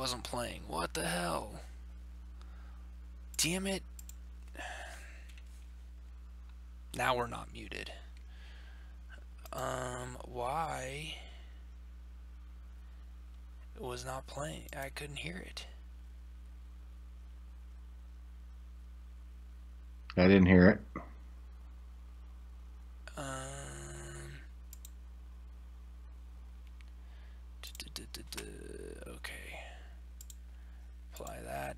wasn't playing. What the hell? Damn it. Now we're not muted. Why? It was not playing. I couldn't hear it. I didn't hear it. Okay. Apply that.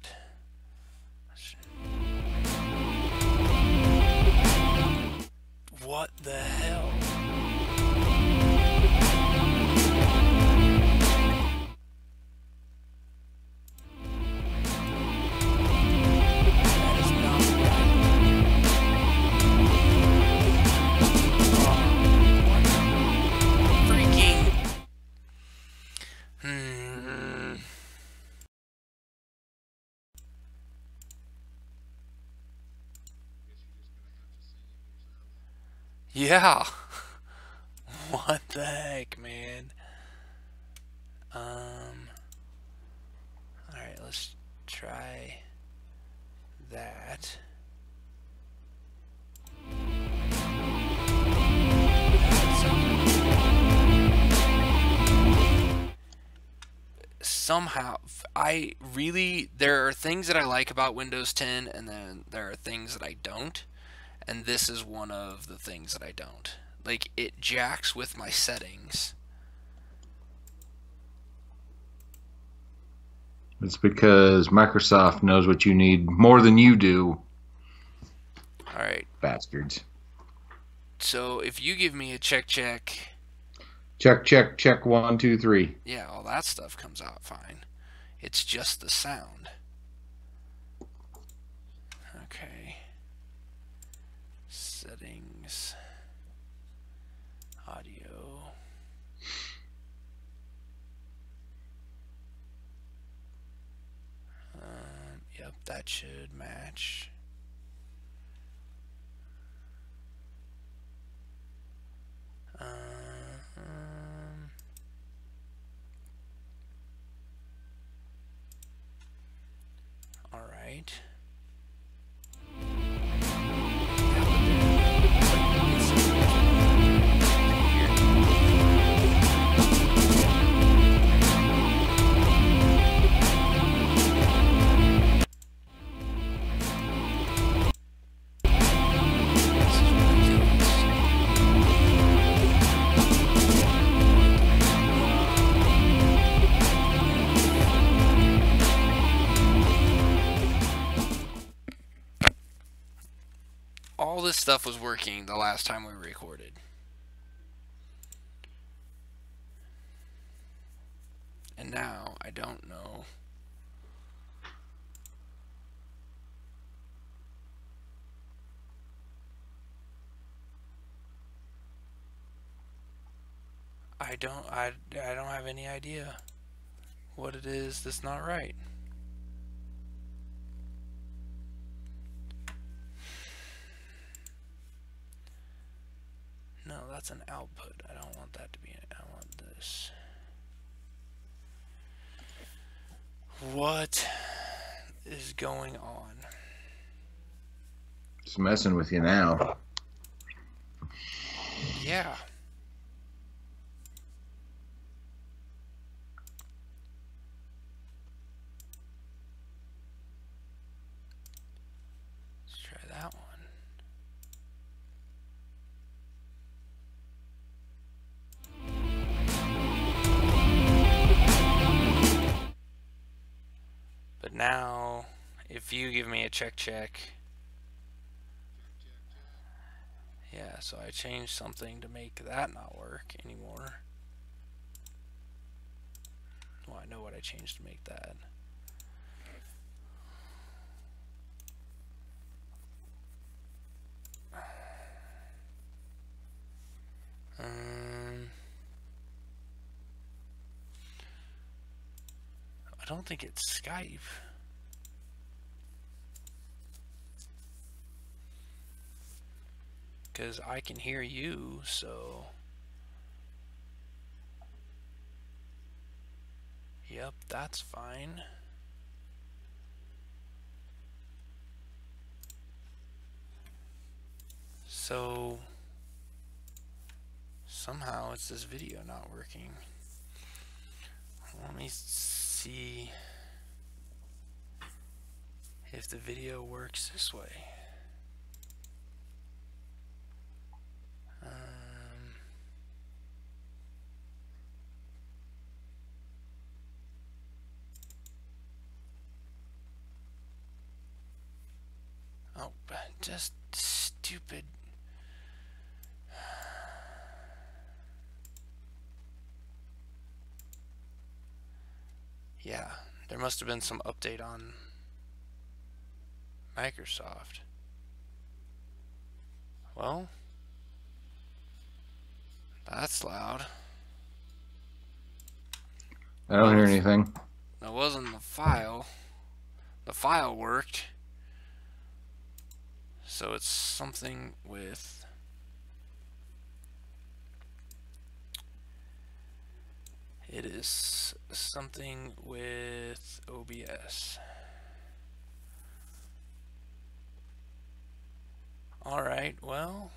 What the hell? That is not right. What freaking... Yeah. What the heck, man? Alright, let's try that. Somehow, there are things that I like about Windows 10, and then there are things that I don't. And this is one of the things that I don't. Like, it jacks with my settings. It's because Microsoft knows what you need more than you do. Alright. Bastards. So, if you give me a check. Check, 1, 2, 3. Yeah, all that stuff comes out fine. It's just the sound. Okay. Settings. Audio. Yep, that should match. All right. All this stuff was working the last time we recorded. And now I don't know. I don't have any idea what it is that's not right. No, that's an output. I don't want that to be it. I want this. What is going on? It's messing with you now. Yeah. Let's try that one. But now, if you give me a check. Yeah, so I changed something to make that not work anymore. Well, I know what I changed to make that. I don't think it's Skype. Because I can hear you, so... Yep, that's fine. So somehow it's this video not working. Let me see if the video works this way. Oh, just stupid. Yeah, there must have been some update on Microsoft. Well, that's loud. I don't hear anything. That wasn't the file. The file worked. So it's something with... It is something with OBS. Alright, well,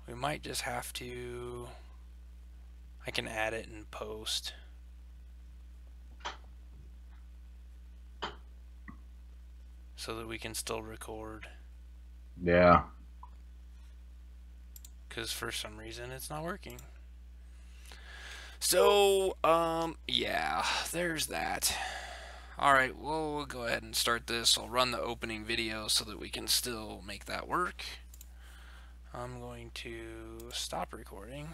we might just have to... I can add it in post. So that we can still record. Yeah. Because for some reason it's not working. So, yeah, there's that. Alright, well, we'll go ahead and start this. I'll run the opening video so that we can still make that work. I'm going to stop recording,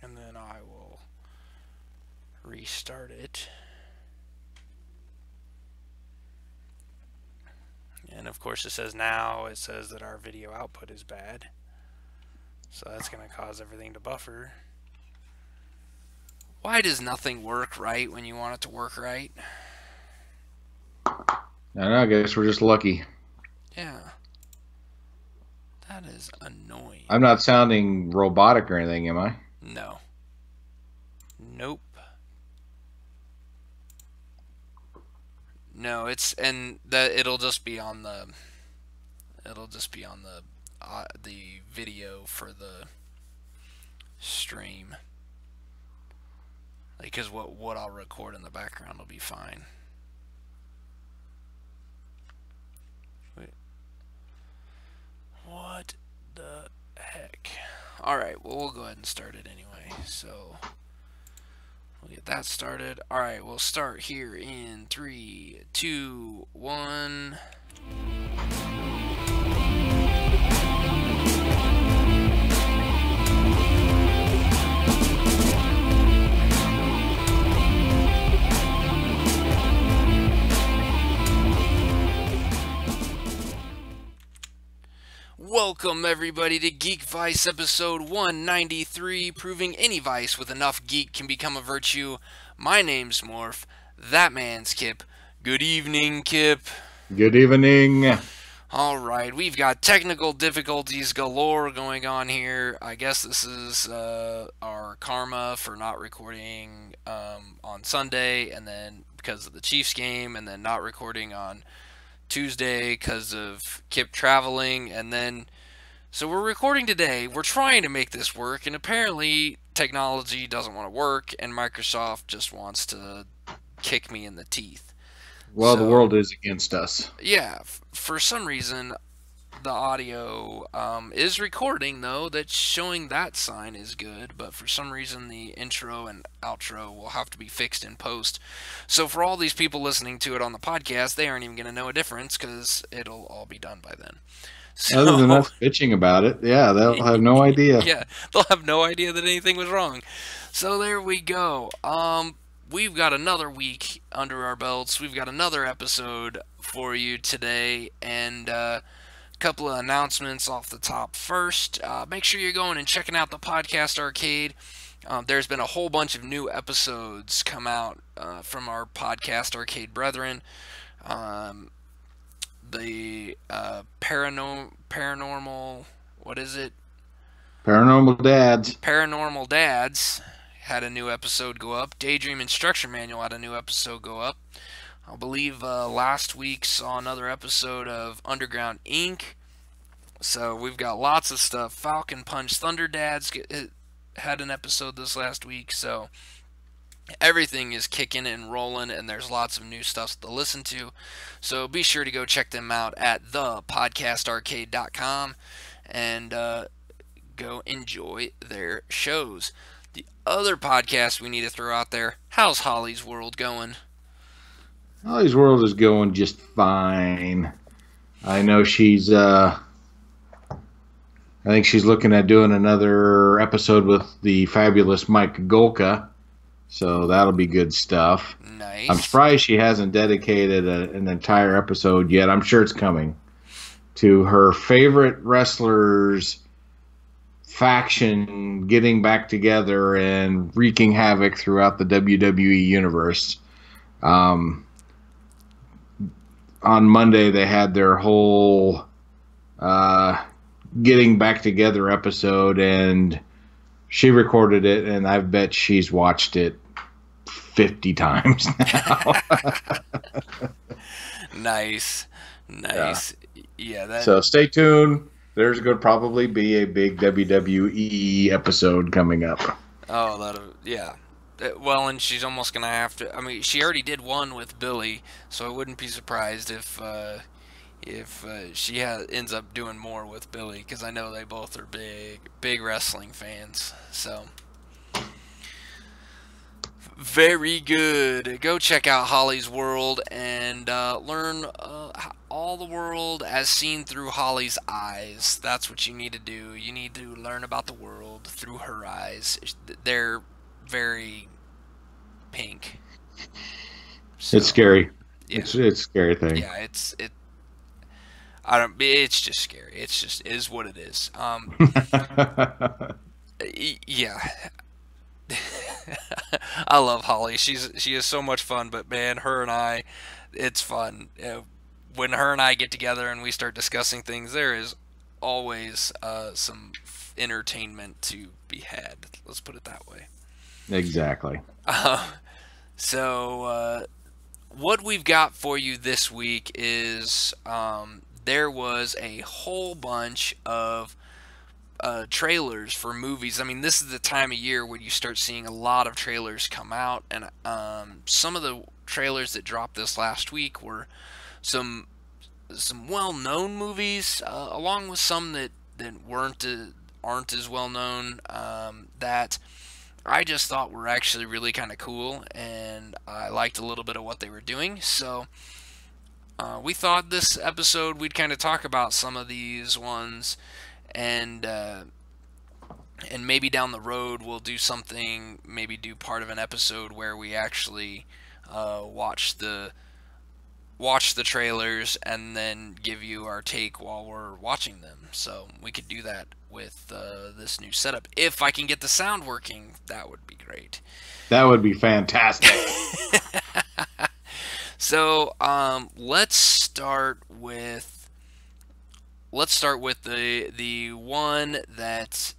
and then I will restart it. And of course it says now, it says that our video output is bad. So that's going to cause everything to buffer. Why does nothing work right when you want it to work right? I don't know, I guess we're just lucky. Yeah. That is annoying. I'm not sounding robotic or anything, am I? No. Nope. No, it's, and that it'll just be on the the video for the stream. Like, cause what I'll record in the background will be fine. Wait. What the heck? Alright, well, we'll go ahead and start it anyway. So, we'll get that started. Alright, we'll start here in 3, 2, 1. Welcome everybody to Geekvice episode 193, proving any vice with enough geek can become a virtue. My name's Morph, that man's Kip. Good evening, Kip. Good evening. Alright, we've got technical difficulties galore going on here. I guess this is our karma for not recording on Sunday, and then because of the Chiefs game, and then not recording on Tuesday because of Kip traveling, and then so we're recording today. We're trying to make this work, and apparently technology doesn't want to work, and Microsoft just wants to kick me in the teeth. Well, So, the world is against us. yeah, for some reason the audio is recording, though. That's showing that sign is good, but for some reason the intro and outro will have to be fixed in post. So for all these people listening to it on the podcast, they aren't even going to know a difference because it'll all be done by then. So, Other than us bitching about it, yeah, they'll have no idea. yeah, they'll have no idea that anything was wrong. So there we go. We've got another week under our belts. We've got another episode for you today, and couple of announcements off the top. First, make sure you're going and checking out the Podcast Arcade. There's been a whole bunch of new episodes come out from our Podcast Arcade brethren. The paranormal, what is it? Paranormal Dads. Paranormal Dads had a new episode go up. Daydream Instruction Manual had a new episode go up. I believe last week saw another episode of Underground Inc. So we've got lots of stuff. Falcon Punch Thunder Dads had an episode this last week. So everything is kicking and rolling, and there's lots of new stuff to listen to. So be sure to go check them out at thepodcastarcade.com and go enjoy their shows. The other podcast we need to throw out there, how's Holly's World going? Holly's World is going just fine. I know I think she's looking at doing another episode with the fabulous Mike Golka, so that'll be good stuff. Nice. I'm surprised she hasn't dedicated an entire episode yet. I'm sure it's coming to her favorite wrestlers faction getting back together and wreaking havoc throughout the WWE universe. On Monday, they had their whole getting back together episode, and she recorded it, and I bet she's watched it 50 times now. Nice. Yeah, so stay tuned. There's going to probably be a big WWE episode coming up. Oh, yeah. Well, and she's almost going to have to... I mean, she already did one with Billy, so I wouldn't be surprised if she ends up doing more with Billy, because I know they both are big wrestling fans. So, very good. Go check out Holly's World and learn all the world as seen through Holly's eyes. That's what you need to do. You need to learn about the world through her eyes. They're very pink. So, it's scary. Yeah. It's a scary thing. Yeah, it's just scary. It is what it is. Yeah. I love Holly. She is so much fun, but man, her and I, it's fun. When her and I get together and we start discussing things, there is always some entertainment to be had. Let's put it that way. Exactly. So what we've got for you this week is there was a whole bunch of trailers for movies. I mean, this is the time of year when you start seeing a lot of trailers come out, and some of the trailers that dropped this last week were some well-known movies, along with some that aren't as well-known, that I just thought were actually really kind of cool, and I liked a little bit of what they were doing. So we thought this episode we'd kind of talk about some of these ones, and maybe down the road we'll do something, maybe do part of an episode where we actually watch the trailers and then give you our take while we're watching them. So we could do that with this new setup. If I can get the sound working, that would be great. That would be fantastic. So let's start with the one that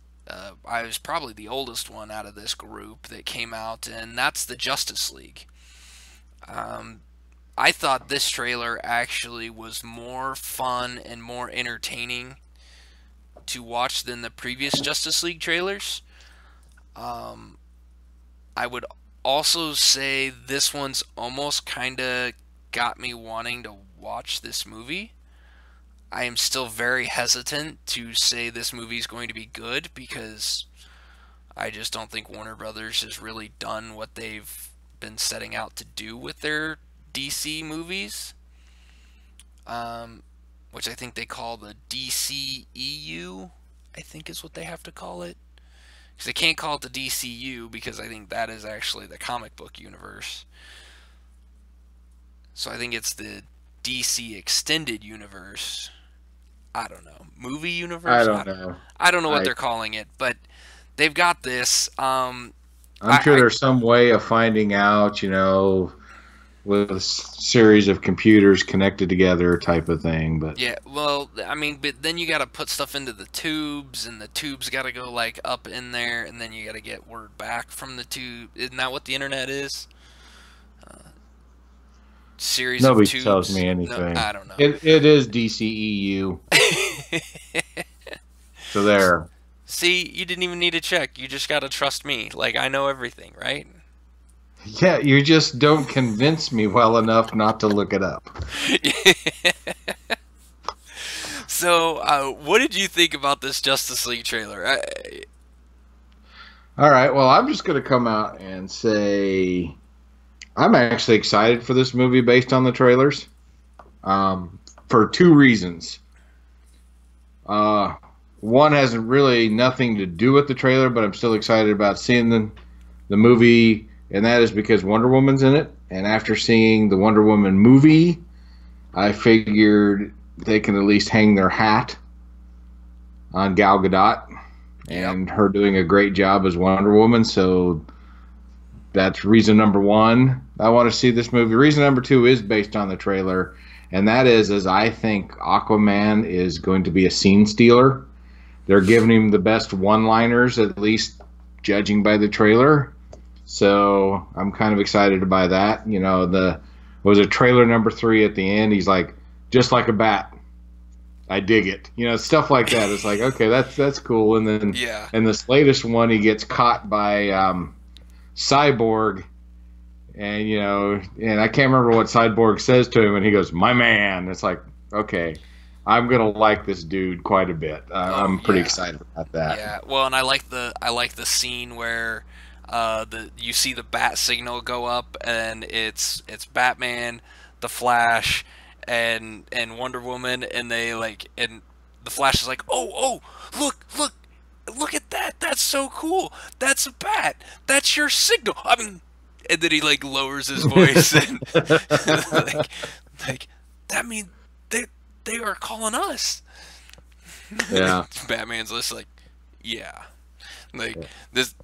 I was probably the oldest one out of this group that came out, and that's the Justice League. I thought this trailer actually was more fun and more entertaining to watch than the previous Justice League trailers. I would also say this one's almost kind of got me wanting to watch this movie. I am still very hesitant to say this movie is going to be good because I just don't think Warner Brothers has really done what they've been setting out to do with their DC movies, which I think they call the DCEU, I think is what they have to call it. Because they can't call it the DCU because I think that is actually the comic book universe. So I think it's the DC Extended Universe. I don't know. Movie universe? I don't know. I don't know what they're calling it, but they've got this. I'm sure there's some way of finding out, with a series of computers connected together type of thing. But Yeah, well, I mean, but then you got to put stuff into the tubes, and the tubes got to go like up in there, and then you got to get word back from the tube. Isn't that what the internet is? Series of nobody tells tubes? me No, anything. I don't know. It is DCEU. So there. See, you didn't even need to check. You just got to trust me. Like I know everything, right? Yeah, you just don't convince me well enough not to look it up. So, what did you think about this Justice League trailer? All right, well, I'm just going to come out and say I'm actually excited for this movie based on the trailers for two reasons. Uh, One has really nothing to do with the trailer, but I'm still excited about seeing the movie, and that is because Wonder Woman's in it. And after seeing the Wonder Woman movie, I figured they can at least hang their hat on Gal Gadot Yep. and her doing a great job as Wonder Woman. So that's reason number one. I want to see this movie. Reason number two is based on the trailer, and that is I think Aquaman is going to be a scene stealer. They're giving him the best one-liners, at least judging by the trailer. So I'm kind of excited by that. You know, the was it trailer number 3 at the end? He's like, just like a bat. I dig it. You know, stuff like that. It's like, okay, that's cool. And then Yeah. in this latest one, he gets caught by Cyborg, and and I can't remember what Cyborg says to him, and he goes, "My man." It's like, okay, I'm gonna like this dude quite a bit. Oh I'm pretty yeah. excited about that. Yeah. Well, and I like the scene where the you see the bat signal go up, and it's Batman, the Flash, and Wonder Woman, and they like, and the Flash is like, oh, look at that, that's so cool, that's a bat, that's your signal. I mean, and then he like lowers his voice and like like that means they they are calling us. Yeah. Batman's just like, yeah, like this.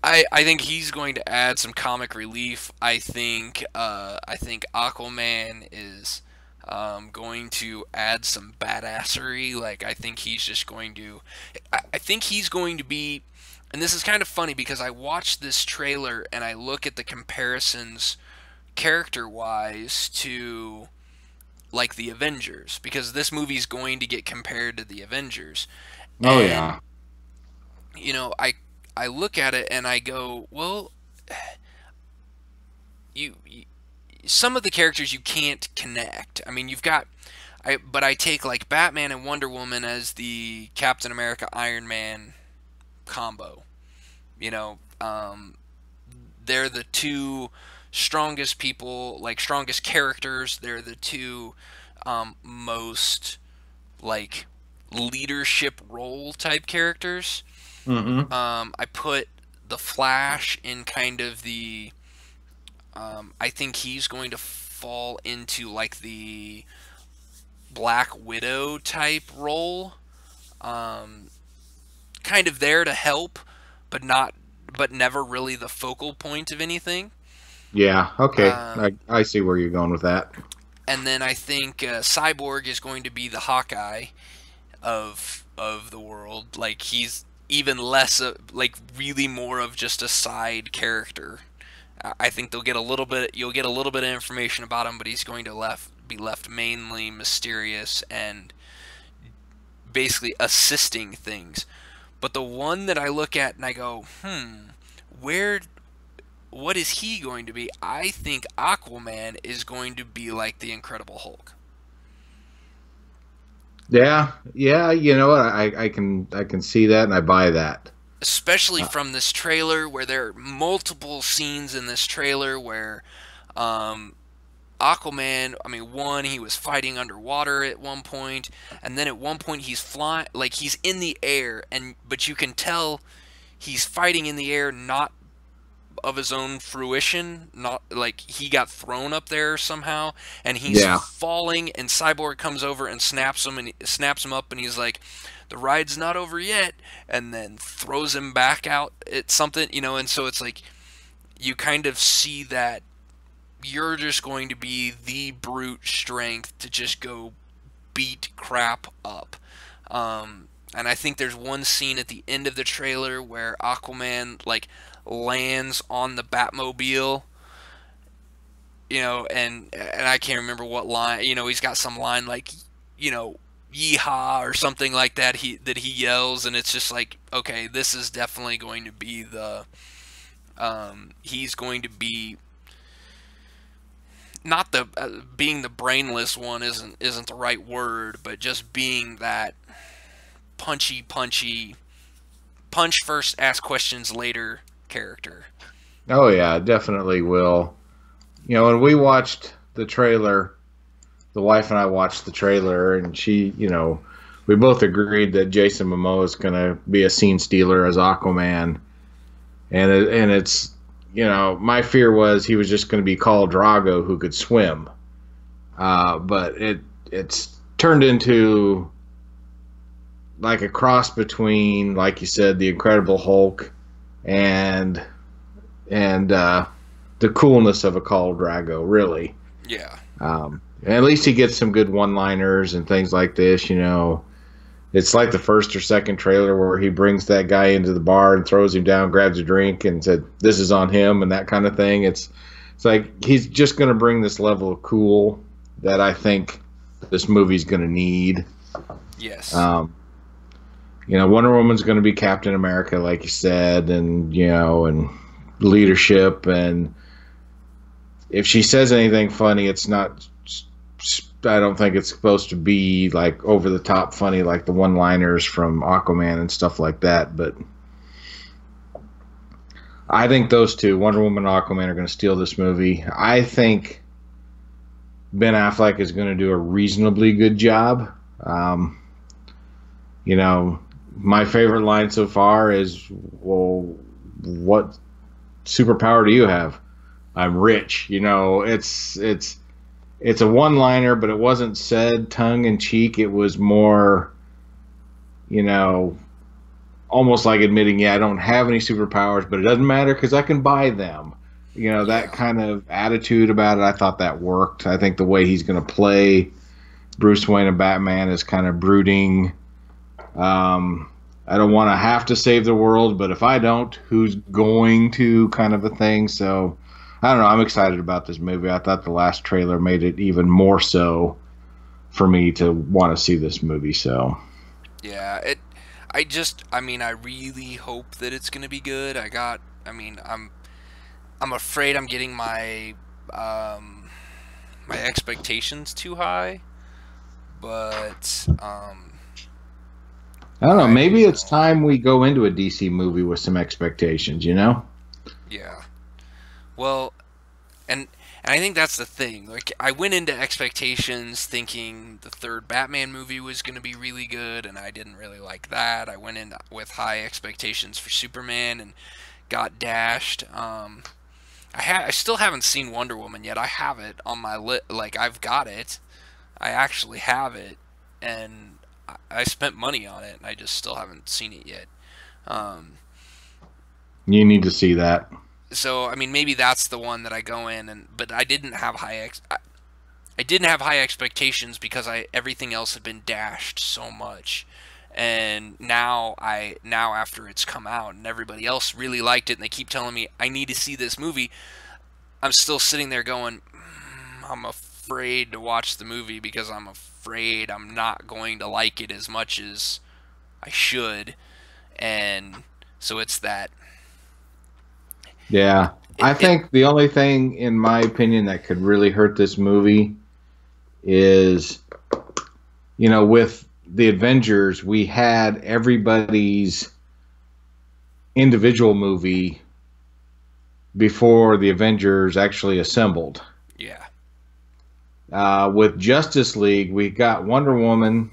I think he's going to add some comic relief. I think Aquaman is going to add some badassery. Like I think he's just going to. I think he's going to be. And this is kind of funny because I watched this trailer and I look at the comparisons character wise to like the Avengers, because this movie's going to get compared to the Avengers. Oh And yeah. I look at it and I go, well, you some of the characters you can't connect. I mean, but I take like Batman and Wonder Woman as the Captain America Iron Man combo. You know, they're the two strongest people, like strongest characters. They're the two most like leadership role type characters. Mm-hmm. I put the Flash in kind of the. I think he's going to fall into like the Black Widow type role, kind of there to help, but never really the focal point of anything. Yeah. Okay. Um, I see where you're going with that. and then I think Cyborg is going to be the Hawkeye of the world. Like he's even less like really more of just a side character. I think they'll get a little bit. You'll get a little bit of information about him, but he's going to be left mainly mysterious and basically assisting things. But the one that I look at and I go, where, what is he going to be? I think Aquaman is going to be like the Incredible Hulk. Yeah. Yeah. You know what? I can see that, and I buy that. Especially from this trailer, where there are multiple scenes in this trailer where um, Aquaman, I mean, one, he was fighting underwater at one point, and then at one point he's flying, like he's in the air, but you can tell he's fighting in the air, not of his own fruition, not like he got thrown up there somehow, and he's Yeah. falling, and Cyborg comes over and snaps him up, and he's like, "The ride's not over yet," and then throws him back out at something, and so it's like you kind of see that you're just going to be the brute strength to just go beat crap up. And I think there's one scene at the end of the trailer where Aquaman like lands on the Batmobile, and I can't remember what line. He's got some line like, yeehaw or something like that. He yells, and it's just like, okay, this is definitely going to be the. He's going to be not the being the brainless one isn't the right word, but just being that punchy, punch first, ask questions later character. Oh yeah, definitely will. When we watched the trailer, the wife and I watched the trailer, and we both agreed that Jason Momoa is going to be a scene stealer as Aquaman, and it's my fear was he was just going to be Khal Drago who could swim, but it's turned into like a cross between, like you said, the Incredible Hulk and the coolness of a Khal Drago, really. Yeah. At least he gets some good one-liners and things like this. It's like the first or second trailer where he brings that guy into the bar and throws him down, grabs a drink, and said, "This is on him," and that kind of thing. It's like he's just going to bring this level of cool that I think this movie's going to need. Yes. Wonder Woman's going to be Captain America, like you said, and and leadership. And if she says anything funny, it's not. I don't think it's supposed to be like over the top funny, like the one-liners from Aquaman and stuff like that. But I think those two, Wonder Woman and Aquaman, are going to steal this movie. I think Ben Affleck is going to do a reasonably good job. My favorite line so far is, "Well, what superpower do you have?" "I'm rich." It's a one-liner, but it wasn't said tongue-in-cheek. It was more, almost like admitting, yeah, I don't have any superpowers, but it doesn't matter because I can buy them. That kind of attitude about it, I thought that worked. I think the way he's going to play Bruce Wayne and Batman is kind of brooding. I don't want to have to save the world, but if I don't, who's going to, kind of a thing. So I don't know. I'm excited about this movie. I thought the last trailer made it even more so for me to want to see this movie. So yeah, I really hope that it's going to be good. I'm afraid I'm getting my expectations too high, but I don't know. Maybe it's time we go into a DC movie with some expectations, Yeah. Well, and I think that's the thing. Like, I went into expectations thinking the third Batman movie was going to be really good, and I didn't really like that. I went in with high expectations for Superman and got dashed. I still haven't seen Wonder Woman yet. I have it on my list. Like, I've got it. I actually have it, and I spent money on it, and I just still haven't seen it yet. You need to see that. So maybe that's the one that I go in, but I didn't have I didn't have high expectations because everything else had been dashed so much, and now after it's come out and everybody else really liked it and they keep telling me I need to see this movie, I'm still sitting there going, I'm afraid to watch the movie because I'm afraid I'm not going to like it as much as I should, and so it's that. Yeah. I think the only thing, in my opinion, that could really hurt this movie is, with the Avengers, we had everybody's individual movie before the Avengers actually assembled. Yeah. With Justice League, we got Wonder Woman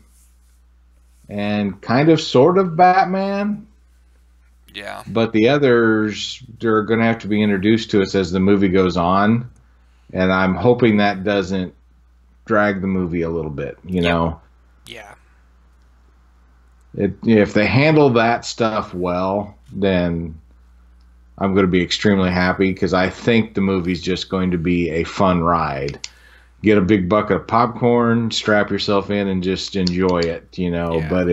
and kind of sort of Batman. Yeah. But the others, they're going to have to be introduced to us as the movie goes on. And I'm hoping that doesn't drag the movie a little bit, know? Yeah. If they handle that stuff well, then I'm going to be extremely happy because I think the movie's just going to be a fun ride. Get a big bucket of popcorn, strap yourself in, and just enjoy it, you know. Yeah. But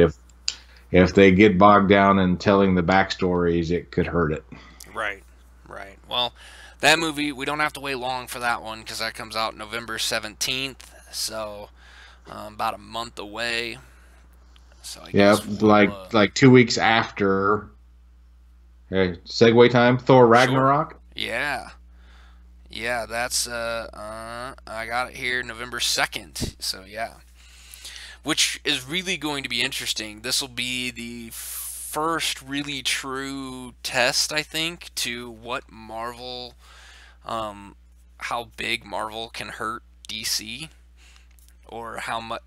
if they get bogged down in telling the backstories, it could hurt it. Right. Right. Well, that movie, we don't have to wait long for that one because that comes out November 17th. So, about a month away. So I Yeah, guess we'll, like 2 weeks after. Hey, segue time. Thor sure. Ragnarok. Yeah. Yeah, that's, I got it here November 2nd. So, yeah. Which is really going to be interesting. This will be the first really true test, I think, to what Marvel, how big Marvel can hurt DC, or how much,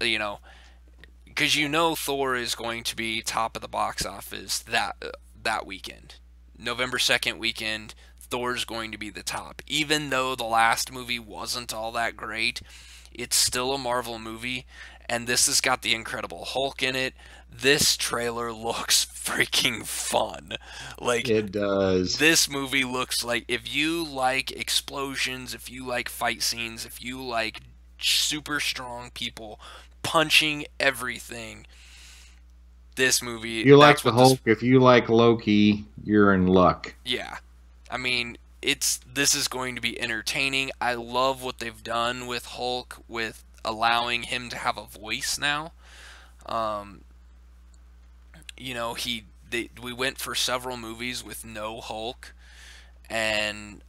because Thor is going to be top of the box office that weekend, November 2nd weekend. Thor's going to be the top, even though the last movie wasn't all that great. It's still a Marvel movie, and this has got the Incredible Hulk in it. This trailer looks freaking fun. Like, It does. this movie looks like, if you like explosions, if you like fight scenes, if you like super strong people punching everything, this movie, If you like that's the what this, Hulk, if you like Loki, you're in luck. yeah. I mean, this is going to be entertaining. I love what they've done with Hulk, with allowing him to have a voice now. Um, we went for several movies with no Hulk, and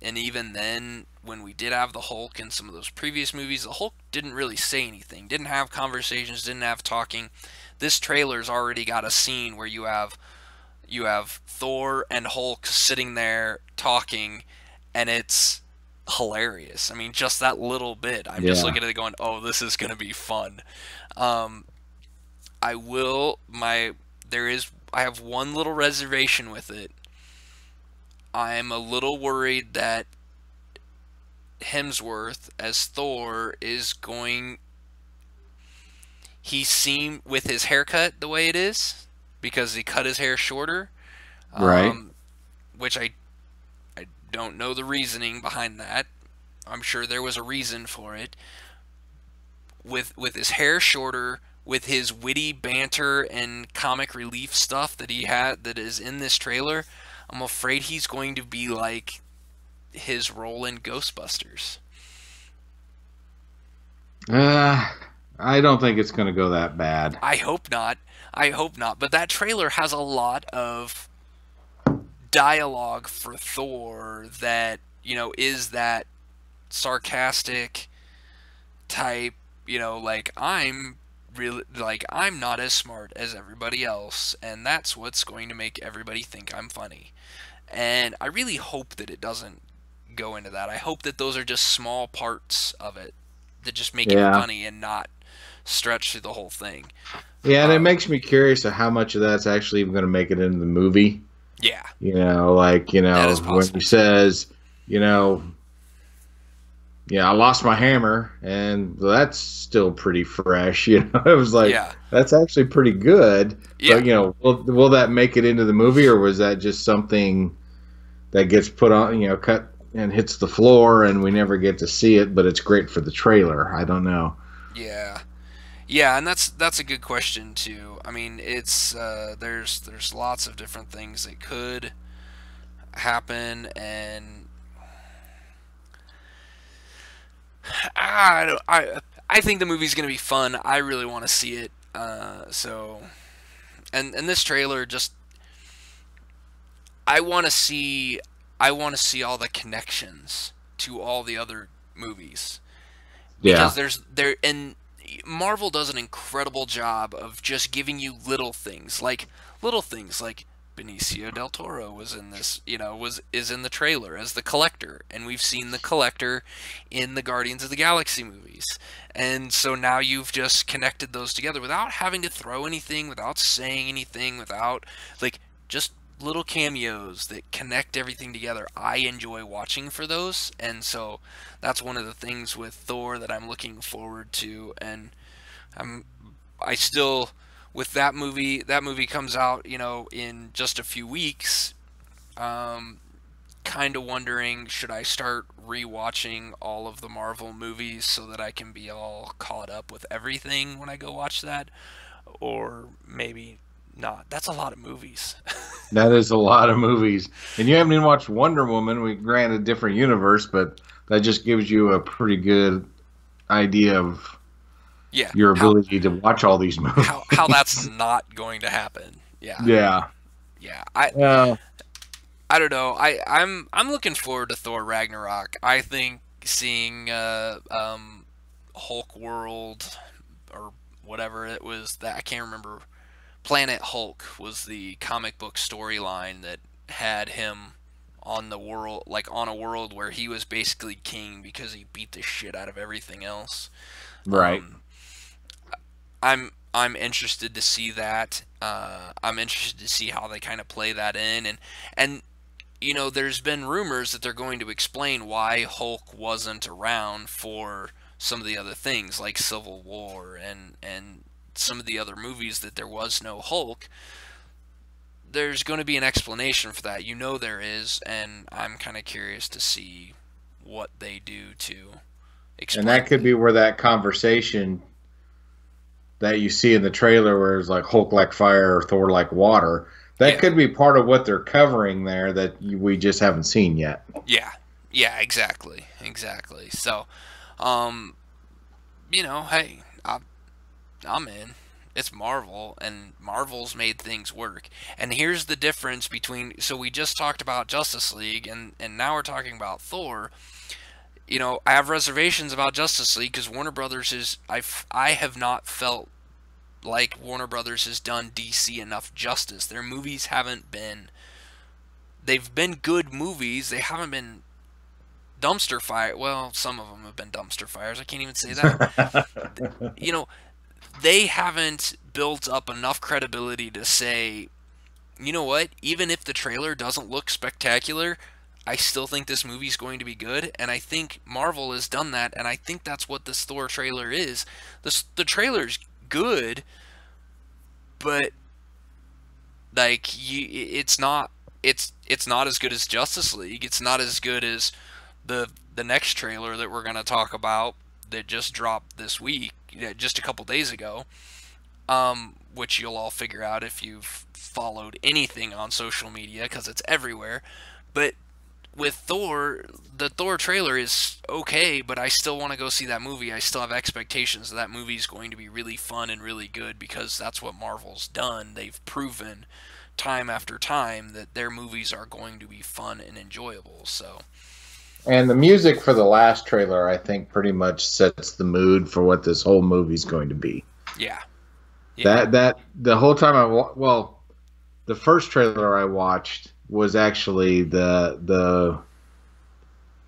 even then, when we did have the Hulk in some of those previous movies, the Hulk didn't really say anything, didn't have conversations, didn't have talking. This trailer's already got a scene where you have Thor and Hulk sitting there talking, and it's hilarious. I mean, just that little bit. I'm just Yeah. looking at it going, "Oh, this is gonna be fun." Um, I will. I have one little reservation with it. I'm a little worried that Hemsworth as Thor is going. He seemed, with his haircut the way it is, because he cut his hair shorter, Right. um, which I don't know the reasoning behind that. I'm sure there was a reason for it. With his hair shorter, with his witty banter and comic relief stuff that he had that is in this trailer, I'm afraid he's going to be like his role in Ghostbusters. Uh, I don't think it's going to go that bad. I hope not. I hope not. But that trailer has a lot of dialogue for Thor that, is that sarcastic type, like, I'm not as smart as everybody else, and that's what's going to make everybody think I'm funny. And I really hope that it doesn't go into that. I hope that those are just small parts of it that just make it Yeah. funny and not stretch through the whole thing. Yeah, and it Um, makes me curious of how much of that's actually even going to make it into the movie. yeah, that is When he possible too. says, you know, yeah, I lost my hammer, and that's still pretty fresh. It was like Yeah, that's actually pretty good. yeah, But will that make it into the movie, or was that just something that gets put on, cut and hits the floor, and we never get to see it? But it's great for the trailer. I don't know. yeah, yeah, and that's a good question too. I mean, it's there's lots of different things that could happen, and I think the movie's gonna be fun. I really want to see it. And this trailer just, I want to see I want to see all the connections to all the other movies, because Yeah, and Marvel does an incredible job of just giving you little things like Benicio del Toro was in this, was is in the trailer as the Collector, and we've seen the Collector in the Guardians of the Galaxy movies. And so now you've just connected those together without having to throw anything, without saying anything, without, like, just little cameos that connect everything together. I enjoy watching for those, and so that's one of the things with Thor that I'm looking forward to. And I'm I still, with that movie comes out, in just a few weeks. Um, kind of wondering, should I start rewatching all of the Marvel movies so that I can be all caught up with everything when I go watch that, or maybe not? That's a lot of movies. That is a lot of movies, and you haven't even watched Wonder Woman. We grant a different universe, but that just gives you a pretty good idea of Yeah, your how ability to watch all these how that's movies. not going to happen. Yeah, Yeah. yeah. I don't know. I'm looking forward to Thor Ragnarok. I think seeing Hulk World or whatever it was, that I can't remember. Planet Hulk was the comic book storyline that had him on the world, like on a world where he was basically king because he beat the shit out of everything else. Right. Um, I'm interested to see that. I'm interested to see how they kind of play that in, and there's been rumors that they're going to explain why Hulk wasn't around for some of the other things like Civil War and some of the other movies, that there was no Hulk. There's going to be an explanation for that. There is, and I'm kind of curious to see what they do to And explain that could that. be where that conversation that you see in the trailer, where it's like Hulk like fire or Thor like water, that Yeah. could be part of what they're covering there that we just haven't seen yet. Yeah. Yeah, exactly. Exactly. So, um, hey, I'm in. It's Marvel, and Marvel's made things work. And here's the difference between. So we just talked about Justice League, and now we're talking about Thor. I have reservations about Justice League because Warner Brothers is. I have not felt like Warner Brothers has done DC enough justice. Their movies haven't been. They've been good movies. They haven't been dumpster fire. Well, some of them have been dumpster fires. I can't even say that. You know, they haven't built up enough credibility to say, you know what, even if the trailer doesn't look spectacular, I still think this movie's going to be good. And I think Marvel has done that, and I think that's what this Thor trailer is. The trailer's good, but it's not. It's not as good as Justice League. It's not as good as the next trailer that we're gonna talk about that just dropped this week, just a couple days ago. Which you'll all figure out if you've followed anything on social media because it's everywhere. But with Thor, the Thor trailer is okay, but I still want to go see that movie. I still have expectations that movie is going to be really fun and really good because that's what Marvel's done. They've proven time after time that their movies are going to be fun and enjoyable. So, And the music for the last trailer, I think, pretty much sets the mood for what this whole movie's going to be. yeah. Yeah. That the whole time well, the first trailer I watched was actually the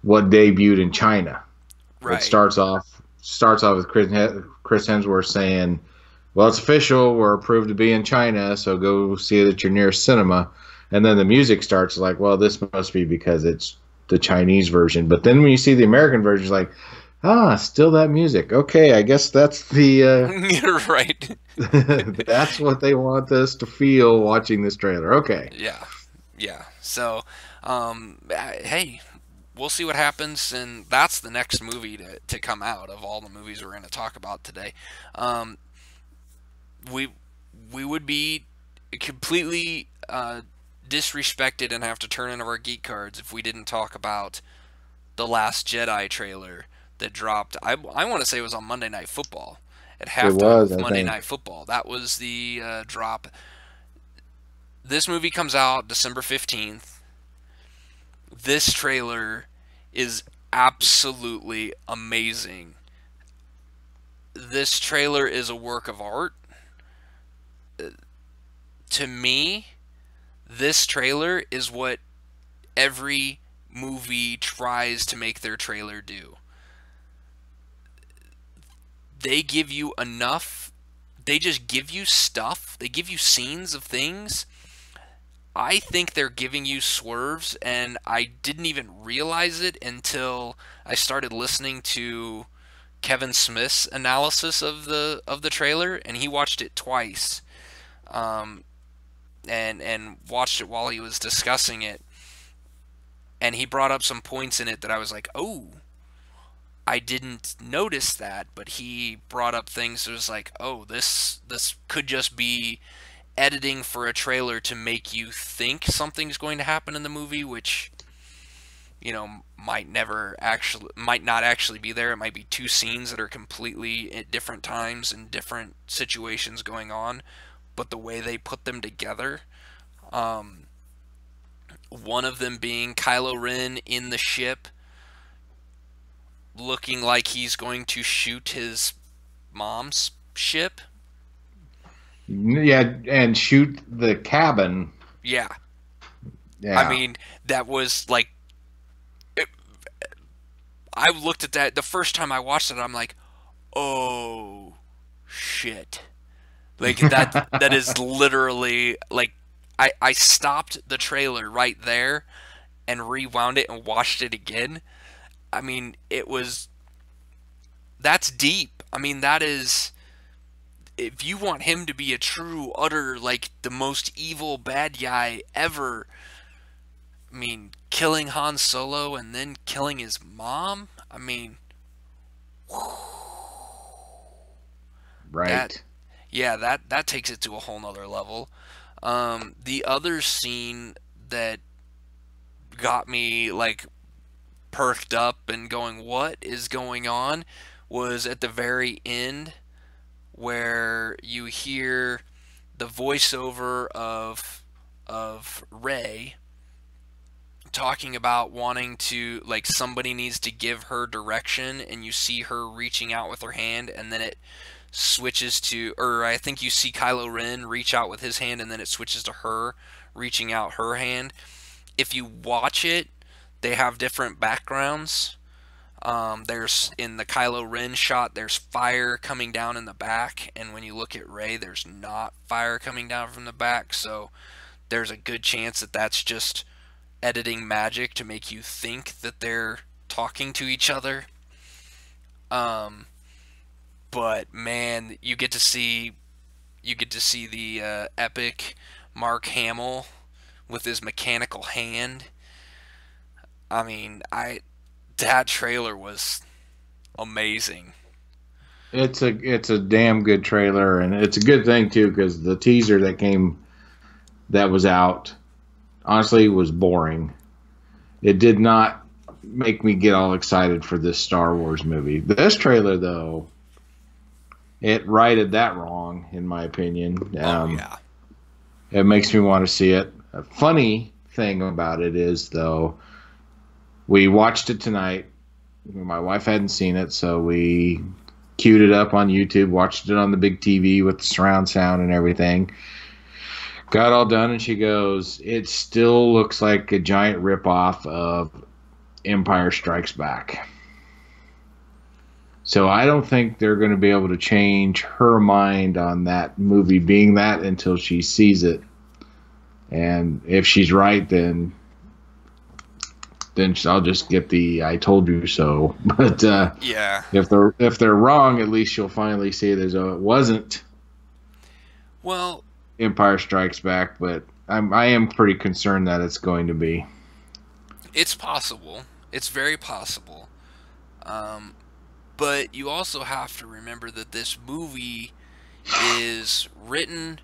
what debuted in China. It Right. starts off with Chris Hemsworth saying, "Well, it's official. We're approved to be in China, so go see it at your nearest cinema." And then the music starts like, "Well, this must be because it's the Chinese version." But then when you see the American version, it's like, still that music. Okay, I guess that's the You're right. that's what they want us to feel watching this trailer. Okay. Yeah. Yeah. So, hey, we'll see what happens, and that's the next movie to come out of all the movies we're going to talk about today. Um, we we would be completely disrespected and have to turn in our geek cards if we didn't talk about the Last Jedi trailer that dropped. I want to say it was on Monday Night Football at It halftime was, of I Monday think. Night Football. That was the drop. This movie comes out December 15th. This trailer is absolutely amazing. This trailer is a work of art. To me, this trailer is what every movie tries to make their trailer do. They give you enough, they just give you stuff, they give you scenes of things. I think they're giving you swerves, and I didn't even realize it until I started listening to Kevin Smith's analysis of the trailer, and he watched it twice, um, and watched it while he was discussing it. and he brought up some points in it that I was like, oh, I didn't notice that, but he brought up things that was like, oh, this could just be editing for a trailer to make you think something's going to happen in the movie, which might not actually be there. It might be two scenes that are completely at different times and different situations going on, but the way they put them together, um, one of them being Kylo Ren in the ship looking like he's going to shoot his mom's ship. Yeah, and shoot the cabin. Yeah. I Yeah. mean, that was like, it, I looked at that the first time I watched it, I'm like, oh shit. Like that is literally like I stopped the trailer right there and rewound it and watched it again. I mean, that's deep. I mean, that is, if you want him to be a true, utter, like the most evil bad guy ever, I mean, killing Han Solo and then killing his mom, I mean, that, Right. yeah, that takes it to a whole nother level. The other scene that got me like perked up and going, what is going on, was at the very end where you hear the voiceover of Rey talking about wanting to, like, somebody needs to give her direction, and you see her reaching out with her hand, and then it switches to, or I think you see Kylo Ren reach out with his hand, and then it switches to her reaching out her hand. If you watch it, they have different backgrounds. There's, in the Kylo Ren shot, there's fire coming down in the back, and when you look at Rey, there's not fire coming down from the back. So there's a good chance that that's just editing magic to make you think that they're talking to each other. Um, but man, you get to see the epic Mark Hamill with his mechanical hand. I mean, I that trailer was amazing. It's a damn good trailer, and it's a good thing too because the teaser that was out honestly was boring. It did not make me get all excited for this Star Wars movie. This trailer, though, it righted that wrong, in my opinion. Oh yeah. It makes me want to see it. A funny thing about it is, though, we watched it tonight. My wife hadn't seen it, so we queued it up on YouTube, watched it on the big TV with the surround sound and everything. Got all done, and she goes, "It still looks like a giant ripoff of Empire Strikes Back." So I don't think they're going to be able to change her mind on that movie being that until she sees it. And if she's right, then I'll just get the "I told you so." But Yeah. if they're wrong, at least she'll finally see it as though it wasn't Well, Empire Strikes Back. But I am pretty concerned that it's going to be. it's possible. It's very possible. Um, but you also have to remember that this movie is written.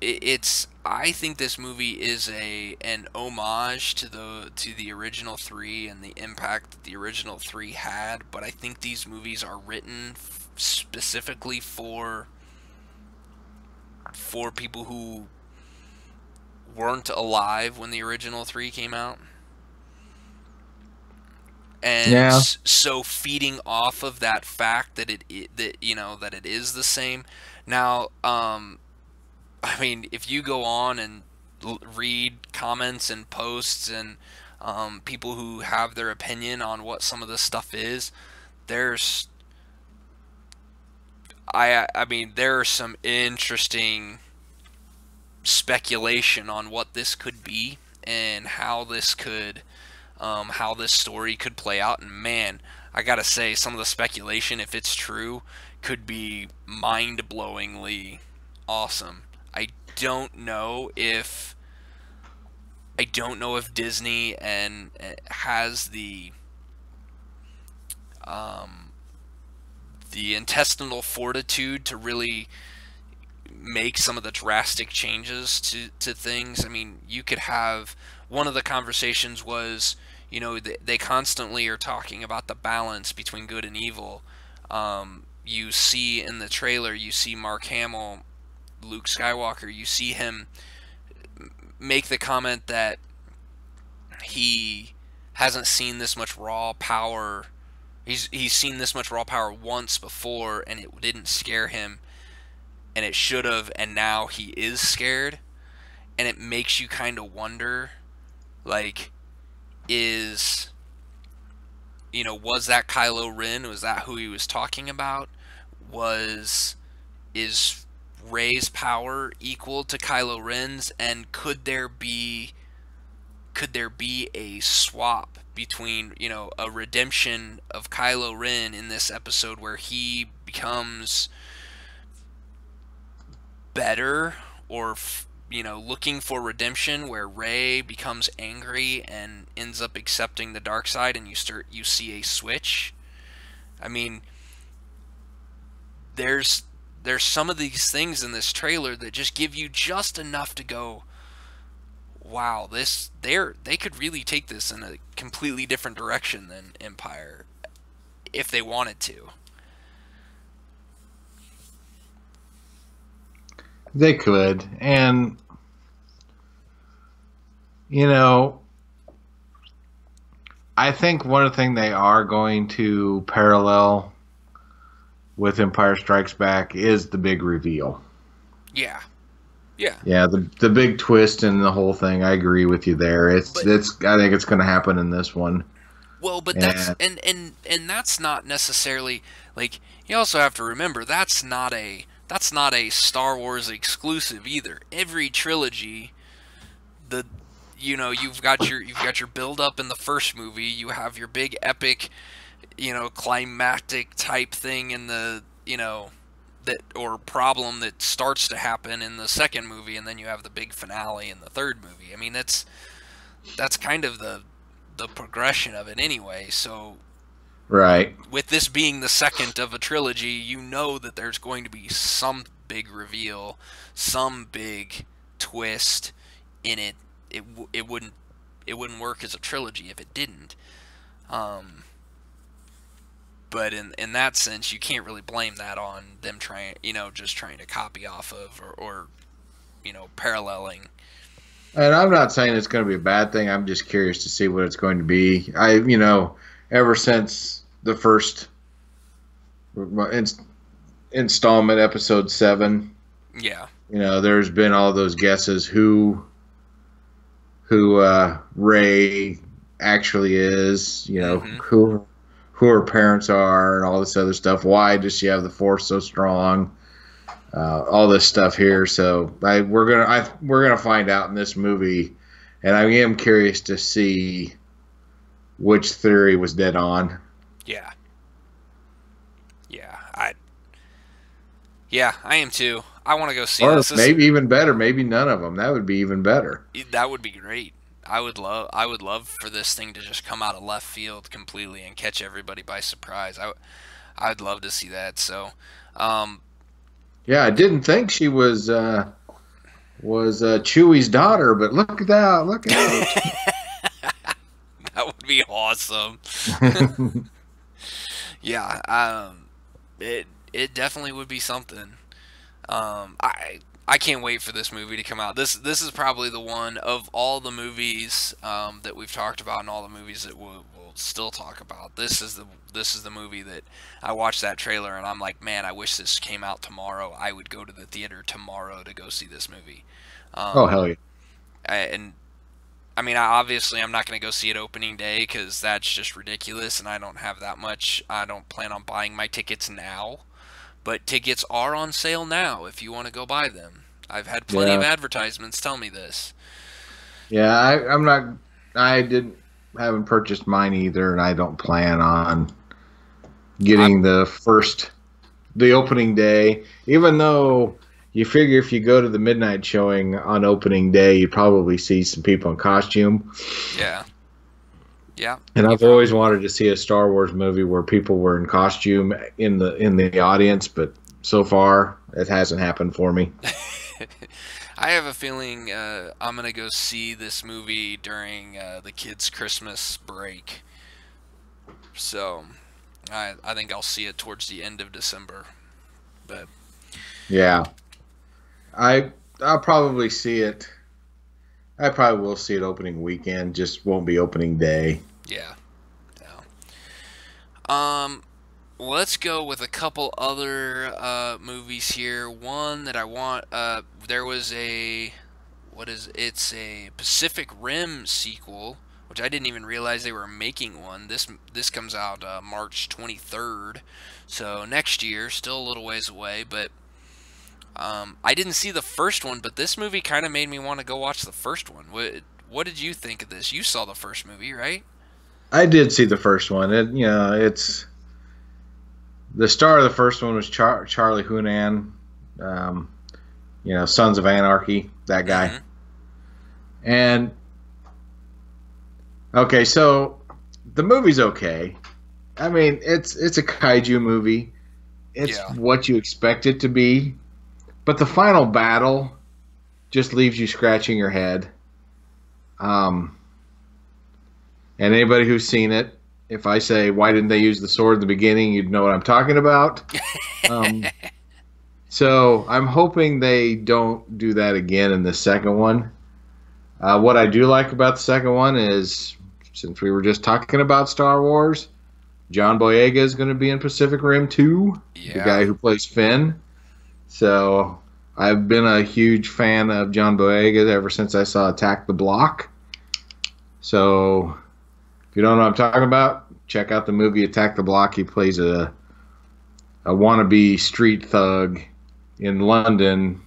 It's. I think this movie is an homage to the original three and the impact that the original three had. But I think these movies are written specifically for people who weren't alive when the original three came out. And Yeah. so feeding off of that fact that that it is the same. Now, I mean, if you go on and read comments and posts and people who have their opinion on what some of this stuff is, there's I mean, there are some interesting speculation on what this could be and how this story could play out. And man, I gotta say, some of the speculation, if it's true, could be mind-blowingly awesome. I don't know if I don't know if Disney and has um, the intestinal fortitude to really make some of the drastic changes to things. I mean, you could have one of the conversations was, they constantly are talking about the balance between good and evil. You see in the trailer, you see Mark Hamill, Luke Skywalker, you see him make the comment that he hasn't seen this much raw power. He's seen this much raw power once before, and it didn't scare him, and it should have, and now he is scared, and it makes you kind of wonder, like, is was that Kylo Ren? Was that who he was talking about? Was is Rey's power equal to Kylo Ren's, and could there be a swap between, a redemption of Kylo Ren in this episode where he becomes better, or looking for redemption, where Rey becomes angry and ends up accepting the dark side, and you see a switch. I mean, there's some of these things in this trailer that just give you just enough to go, wow, they could really take this in a completely different direction than Empire if they wanted to. They could. And, you know, I think one of the things they are going to parallel with Empire Strikes Back is the big reveal. Yeah. Yeah. Yeah, the big twist in the whole thing. I agree with you there. But I think it's going to happen in this one. well, but that's And and that's not necessarily, like, you also have to remember that's not a Star Wars exclusive either. Every trilogy, the you've got your build up in the first movie, you have your big epic, climactic type thing in the, that, or problem that starts to happen in the second movie, and then you have the big finale in the third movie. I mean, that's kind of the progression of it anyway. So right, with this being the second of a trilogy, you know that there's going to be some big reveal, some big twist in it. It wouldn't work as a trilogy if it didn't. Um, but in that sense, you can't really blame that on them trying, just trying to copy off of, or paralleling. and I'm not saying it's going to be a bad thing. I'm just curious to see what it's going to be. Ever since the first installment, episode 7, Yeah. there's been all those guesses who Ray actually is, Mm-hmm. who her parents are, and all this other stuff. Why does she have the Force so strong? All this stuff here. So we're gonna find out in this movie, and I am curious to see which theory was dead on. Yeah. Yeah. I am too. I want to go see Or this. maybe even better, maybe none of them. That would be even better. That would be great. I would love for this thing to just come out of left field completely and catch everybody by surprise. I'd love to see that. So, um, Yeah, I didn't think she was Chewie's daughter, but look at that! Look at that would be awesome. it. Yeah, it definitely would be something. I can't wait for this movie to come out. This is probably the one of all the movies that we've talked about, and all the movies that we'll still talk about. This is the movie that I watched that trailer and I'm like, man, I wish this came out tomorrow. I would go to the theater tomorrow to go see this movie. Oh Um, hell yeah! and I mean, obviously, I'm not going to go see it opening day because that's just ridiculous, and I don't have that much. I don't plan on buying my tickets now. But tickets are on sale now if you want to go buy them. I've had plenty of Yeah, advertisements tell me this. yeah. I'm not. I didn't haven't purchased mine either, and I don't plan on I getting the opening day. Even though you figure if you go to the midnight showing on opening day, you'd probably see some people in costume. Yeah. Yeah. And You I've always probably. wanted to see a Star Wars movie where people were in costume in the audience, but so far it hasn't happened for me. I have a feeling I'm gonna go see this movie during the kids' Christmas break. So I think I'll see it towards the end of December. But Yeah, I'll probably see it. I probably will see it opening weekend. Just won't be opening day. yeah, yeah. Let's go with a couple other movies here. One that I want. There was a what is it's a Pacific Rim sequel, which I didn't even realize they were making one. This comes out March 23rd, so next year, still a little ways away. But I didn't see the first one, but this movie kind of made me want to go watch the first one. What did you think of this? You saw the first movie, right? I did see the first one. It's the star of the first one was Charlie Hunnam. Um, Sons of Anarchy, that guy. Mm-hmm. And okay, so the movie's okay. I mean, it's a kaiju movie. It's Yeah. what you expect it to be, but the final battle just leaves you scratching your head. Um, and anybody who's seen it, if I say why didn't they use the sword in the beginning, you'd know what I'm talking about. Um, so I'm hoping they don't do that again in the second one. What I do like about the second one is, since we were just talking about Star Wars, John Boyega is going to be in Pacific Rim 2, the Yeah. guy who plays Finn. So I've been a huge fan of John Boyega ever since I saw Attack the Block. So if you don't know what I'm talking about, check out the movie Attack the Block. He plays a wannabe street thug in London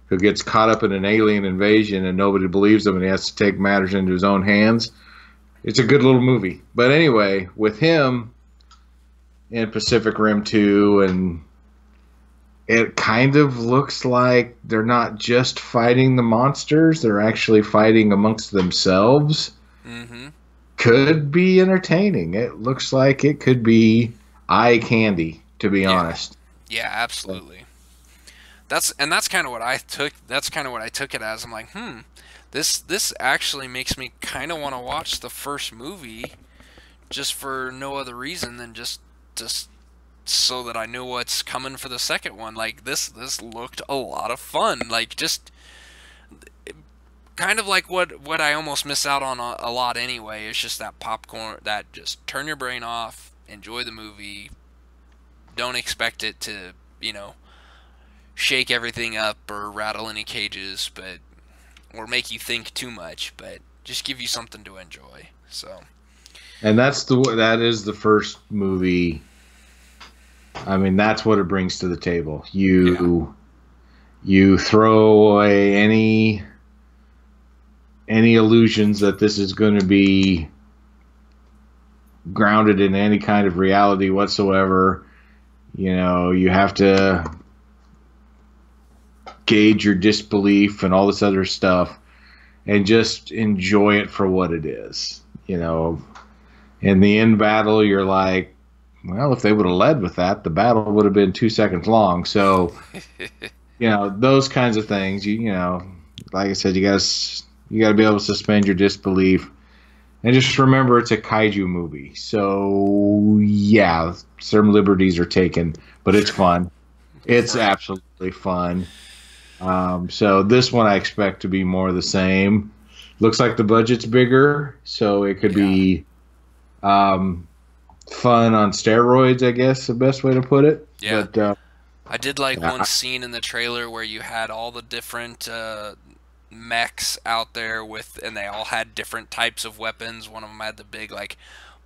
who gets caught up in an alien invasion and nobody believes him and he has to take matters into his own hands. It's a good little movie. But anyway, with him in Pacific Rim 2, and it kind of looks like they're not just fighting the monsters, they're actually fighting amongst themselves. Mm-hmm. Could be entertaining. It looks like it could be eye candy, to be Yeah. honest. Yeah. Absolutely. That's kind of what I took. That's kind of what I took it as. I'm like, this actually makes me kind of want to watch the first movie, just for no other reason than just so that I know what's coming for the second one. Like this looked a lot of fun. Like just kind of like what I almost miss out on a lot anyway. It's just that popcorn, that just turn your brain off, enjoy the movie. Don't expect it to, you know, shake everything up or rattle any cages, but or make you think too much, but just give you something to enjoy. So, And that is the first movie. I mean, that's what it brings to the table. yeah. You throw away any illusions that this is going to be grounded in any kind of reality whatsoever. You have to gauge your disbelief and all this other stuff and just enjoy it for what it is. In the end battle, you're like, well, if they would have led with that, the battle would have been 2 seconds long. So, those kinds of things, like I said, you got to be able to suspend your disbelief. And just remember, it's a kaiju movie. So, yeah, some liberties are taken, but it's fun. It's Right. absolutely fun. So this one I expect to be more of the same. Looks like the budget's bigger, so it could Yeah. be um, fun on steroids, I guess the best way to put it. Yeah. But I did like yeah, one scene in the trailer where you had all the different mechs out there with, and they all had different types of weapons. One of them had the big like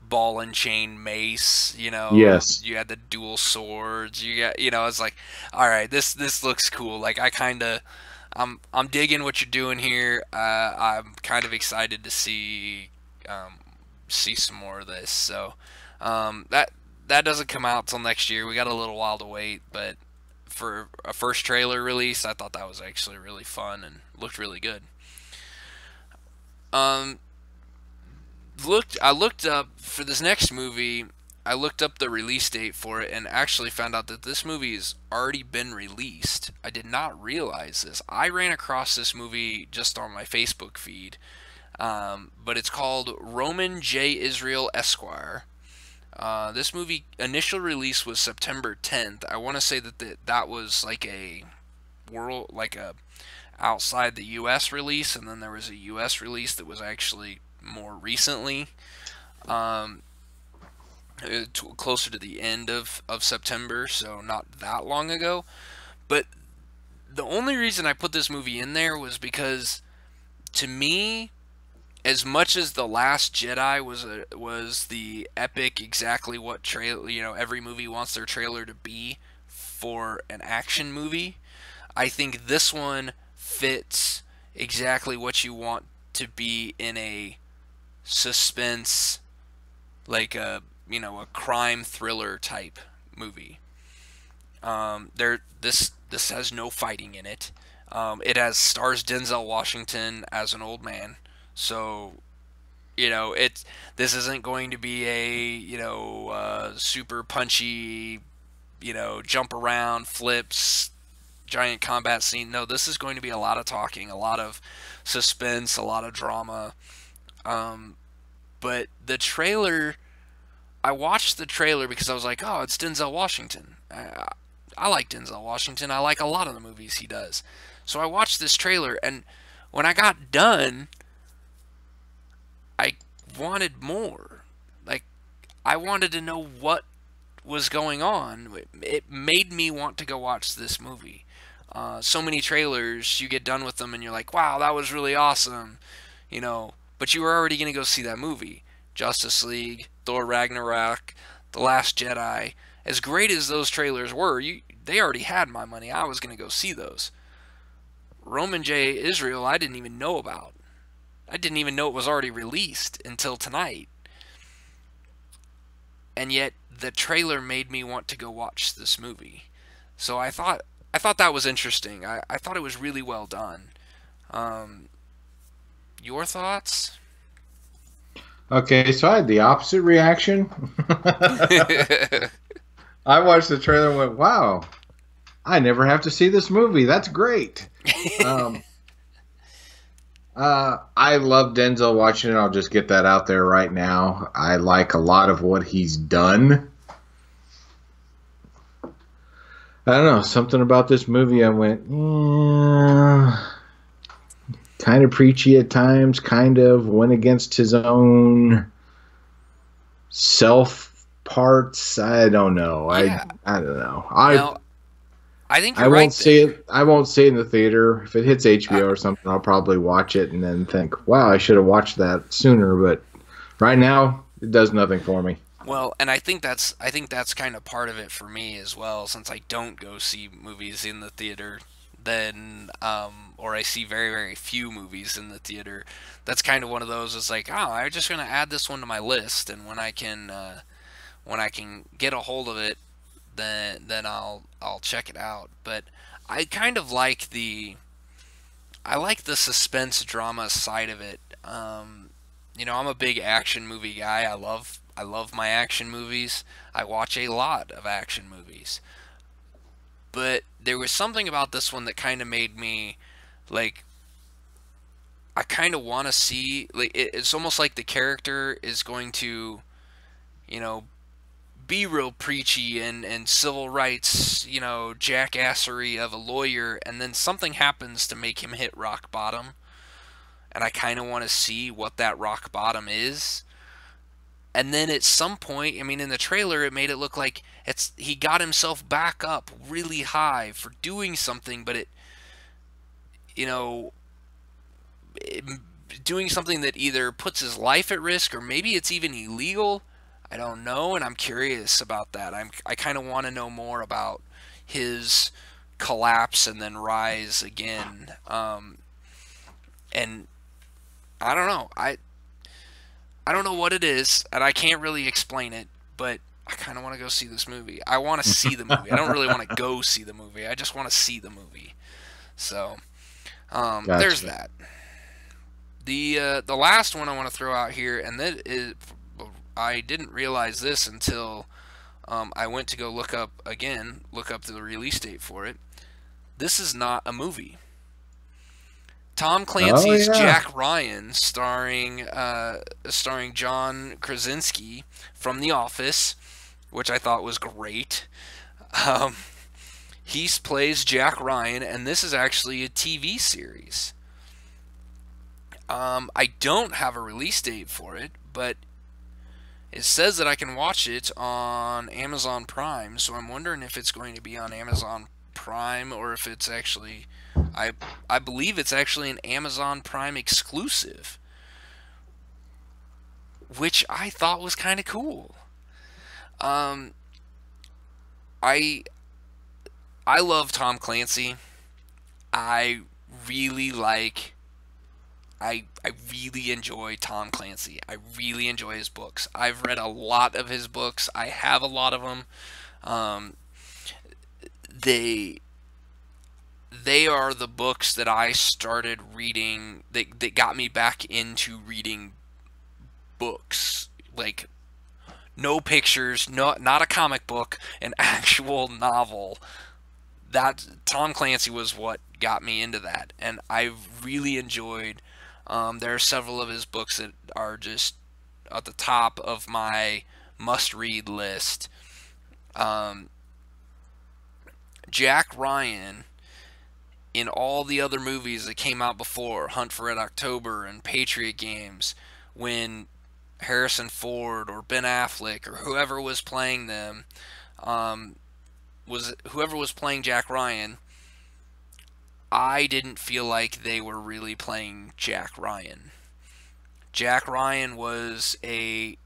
ball and chain mace. You know, yes, you had the dual swords. You got, it's like, all right, this looks cool. Like I kind of, I'm digging what you're doing here. I'm kind of excited to um, see some more of this. So that doesn't come out till next year. We got a little while to wait, but for a first trailer release. I thought that was actually really fun and looked really good. Um, I looked up for this next movie. I looked up the release date for it and actually found out that this movie has already been released. I did not realize this. I ran across this movie just on my Facebook feed, but it's called Roman J. Israel Esquire. This movie initial release was September 10th. I want to say that that was like a world, like a outside the U.S. release, and then there was a U.S. release that was actually more recently, um, closer to the end of September, so not that long ago. But the only reason I put this movie in there was because, to me, as much as The Last Jedi was the epic, exactly what trailer, every movie wants their trailer to be for an action movie, I think this one fits exactly what you want to be in a suspense, like a crime thriller type movie. This has no fighting in it. It has stars Denzel Washington as an old man, so this isn't going to be a super punchy, jump around flips giant combat scene. No, this is going to be a lot of talking, a lot of suspense, a lot of drama. Um, but the trailer, I watched the trailer because I was like, oh, it's Denzel Washington. I like Denzel Washington. I like a lot of the movies he does. So I watched this trailer, and when I got done, I wanted more. Like, I wanted to know what was going on. It made me want to go watch this movie. So many trailers, you get done with them and you're like, wow, that was really awesome, but you were already going to go see that movie. Justice League, Thor Ragnarok, The Last Jedi. As great as those trailers were, they already had my money. I was going to go see those. Roman J. Israel, I didn't even know about. I didn't even know it was already released until tonight. And yet the trailer made me want to go watch this movie. So I thought that was interesting. I thought it was really well done. Um, your thoughts? Okay, so I had the opposite reaction. I watched the trailer and went, "Wow, I never have to see this movie. That's great." Um, I love Denzel Washington. I'll just get that out there right now. I like a lot of what he's done. I don't know, something about this movie. I went, yeah, kind of preachy at times. Kind of went against his own self parts. I don't know. Yeah. I don't know. Now, I think I you're won't right see there. it. I won't see it in the theater. If it hits Uh, HBO or something, I'll probably watch it and then think, "Wow, I should have watched that sooner." But right now, it does nothing for me. well, and I think that's kind of part of it for me as well, since I don't go see movies in the theater. Then, or I see very, very few movies in the theater. That's kind of one of those. It's like, oh, I'm just gonna add this one to my list, and when I can get a hold of it, then I'll check it out. But I kind of like the suspense drama side of it. I'm a big action movie guy. I love my action movies. I watch a lot of action movies. But there was something about this one that kind of made me like I kind of want to see, like, it's almost like the character is going to, you know, be real preachy and civil rights, jackassery of a lawyer, and then something happens to make him hit rock bottom. And I kind of want to see what that rock bottom is. And then at some point, I mean, in the trailer, it made it look like he got himself back up really high for doing something, but you know, it, doing something that either puts his life at risk or maybe it's even illegal. I don't know, and I'm curious about that. I kind of want to know more about his collapse and then rise again. And I don't know. I don't know what it is, and I can't really explain it, but I kind of want to go see this movie. I want to see the movie. I don't really want to go see the movie. I just want to see the movie. So, there's Gotcha. that. The last one I want to throw out here, and that is, I didn't realize this until I went to go look up the release date for it. This is not a movie. Tom Oh Clancy's yeah. Jack Ryan, starring John Krasinski from The Office, which I thought was great. Um, he plays Jack Ryan, and this is actually a TV series. I don't have a release date for it, but it says that I can watch it on Amazon Prime, so I'm wondering if it's going to be on Amazon Prime or if it's actually. I I believe it's actually an Amazon Prime exclusive, which I thought was kind of cool. Um, I I love Tom Clancy. I really like I really enjoy Tom Clancy. I really enjoy his books. I've read a lot of his books. I have a lot of them. Um, they they are the books that I started reading that got me back into reading books. Like no pictures, not a comic book, an actual novel. That Tom Clancy was what got me into that, and I've really enjoyed. There are several of his books that are just at the top of my must-read list. Um, Jack Ryan in all the other movies that came out before, Hunt for Red October and Patriot Games, when Harrison Ford or Ben Affleck or whoever was playing them, um, was whoever was playing Jack Ryan, I didn't feel like they were really playing Jack Ryan. Jack Ryan was a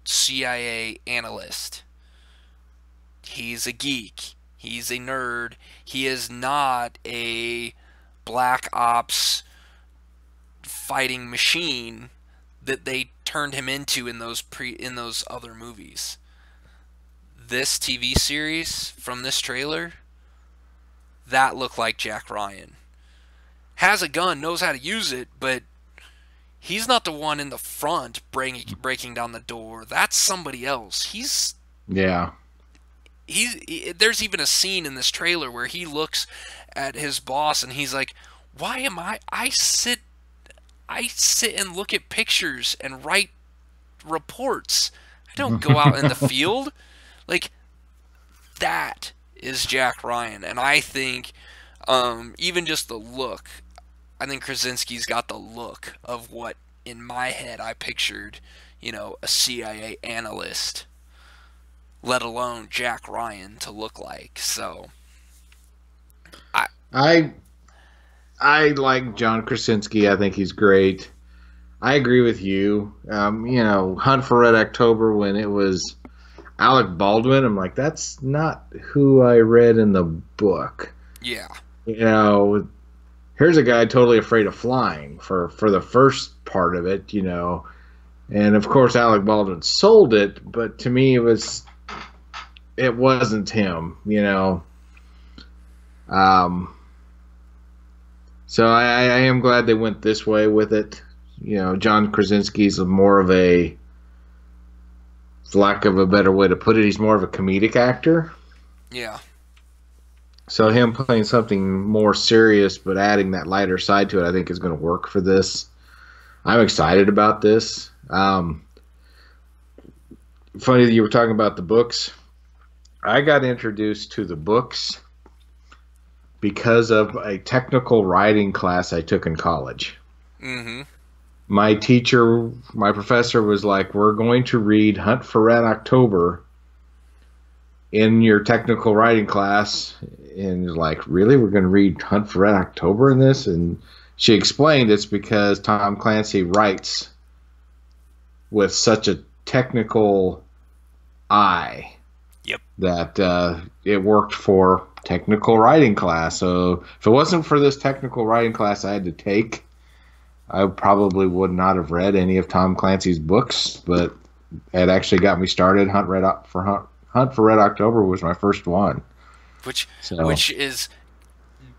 CIA analyst. He's a geek. He's a nerd. He is not a black ops fighting machine that they turned him into in those other movies. This TV series from this trailer, that looked like Jack Ryan. Has a gun, knows how to use it, but he's not the one in the front breaking down the door. That's somebody else. Yeah. There's even a scene in this trailer where he looks at his boss and he's like, "Why am I sit and look at pictures and write reports. I don't go out in the field." Like that is Jack Ryan, and I think even just the look, I think Krasinski's got the look of what in my head I pictured, a CIA analyst, let alone Jack Ryan, to look like. So, I I I like John Krasinski. I think he's great. I agree with you. Hunt for Red October, when it was Alec Baldwin, I'm like, that's not who I read in the book. yeah, You know, here's a guy totally afraid of flying for the first part of it. And of course Alec Baldwin sold it, but to me it wasn't him. Um, so I am glad they went this way with it. John Krasinski's more of a, for lack of a better way to put it, he's more of a comedic actor. yeah, So him playing something more serious but adding that lighter side to it, I think is going to work for this. I'm excited about this. Funny that you were talking about the books. I got introduced to the books because of a technical writing class I took in college. mm-hmm, My professor was like, "We're going to read Hunt for Red October in your technical writing class." And like, "Really? We're going to read Hunt for Red October in this?" And she explained it's because Tom Clancy writes with such a technical eye yep, that it worked for technical writing class. So if it wasn't for this technical writing class I had to take, I probably would not have read any of Tom Clancy's books. But it actually got me started. Hunt for Red October was my first one. which So which is,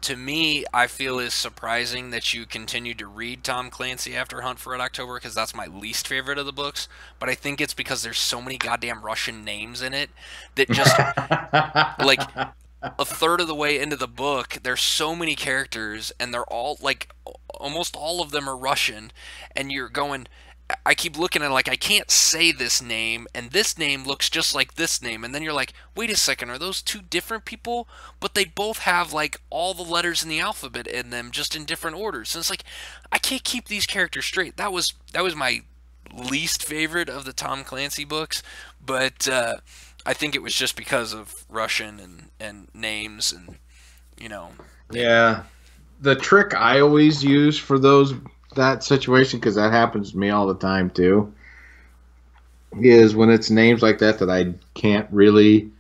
to me, I feel is surprising that you continued to read Tom Clancy after Hunt for Red October, because that's my least favorite of the books. But I think it's because there's so many goddamn Russian names in it that just, like, a third of the way into the book, there's so many characters, and they're all like, almost all of them are Russian, and you're going. I keep looking at, like, I can't say this name, and this name looks just like this name, and then you're like, wait a second, are those two different people? But they both have like all the letters in the alphabet in them, just in different orders. And it's like, I can't keep these characters straight. That was my least favorite of the Tom Clancy books, but I think it was just because of Russian and names, and you know they, yeah, the trick I always use for that situation, because that happens to me all the time too, is when it's names like that that I can't really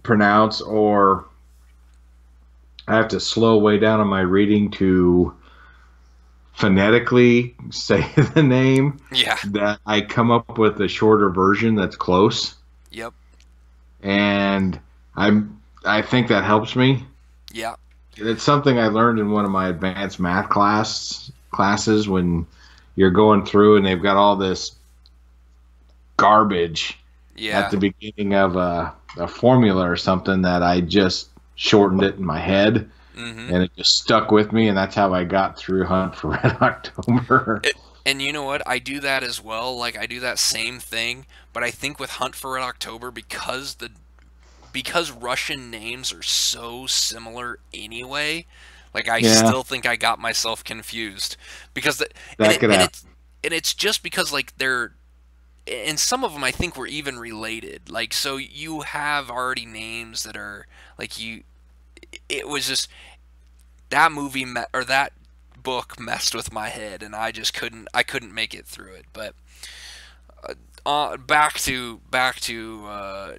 pronounce, or I have to slow way down on my reading to phonetically say the name, yeah, that I come up with a shorter version that's close, yep, and I think that helps me. yeah, It's something I learned in one of my advanced math classes, when you're going through and they've got all this garbage at yeah. the beginning of a formula or something, that I just shortened it in my head, Mm-hmm. and it just stuck with me, and that's how I got through Hunt for Red October. And you know what? I do that as well. Like, I do that same thing, but I think with Hunt for Red October, because Russian names are so similar anyway, like, I Yeah, still think I got myself confused, because and that it could and happen. it's just because, like, they're, and some of them I think were even related. Like, so you have already names that are like, you. It was just that or that book messed with my head, and I couldn't make it through it. But back to